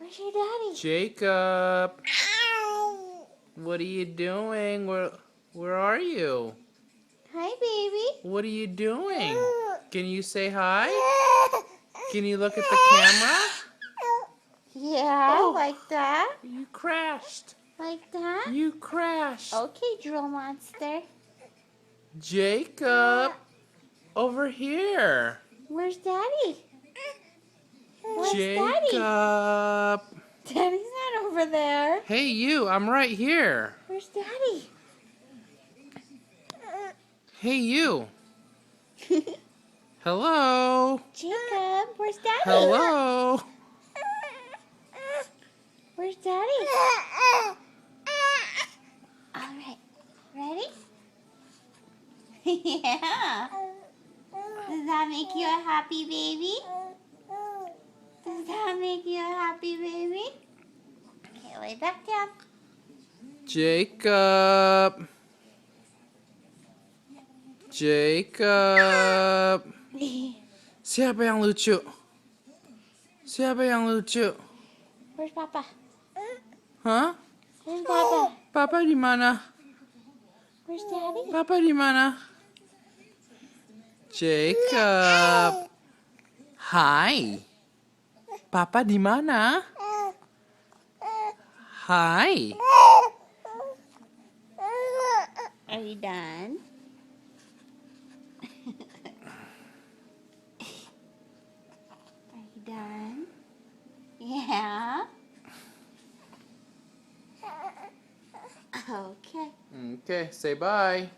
Where's your daddy? Jacob, what are you doing? Where are you? Hi, baby. What are you doing? Can you say hi? Can you look at the camera? Yeah, Oh. like that. You crashed. Like that. You crashed. Okay, drill monster. Jacob, over here. Where's daddy? Where's daddy? Jacob. Daddy's not over there. Hey, you, I'm right here. Where's daddy? Hey, you. Hello. Jacob, where's daddy? Hello. Where's daddy? All right, ready? Yeah. Does that make you a happy baby? Does that make you a happy baby? Okay, lay back down. Jacob. Jacob. Siapa yang lucu? Siapa yang lucu? Where's Papa? Hah? Where's Papa? Papa di mana? Where's Daddy? Papa di mana? Jacob. Hai. Papa di mana? Hai. Are you done? Are you done? Yeah. Okay. Okay, say bye.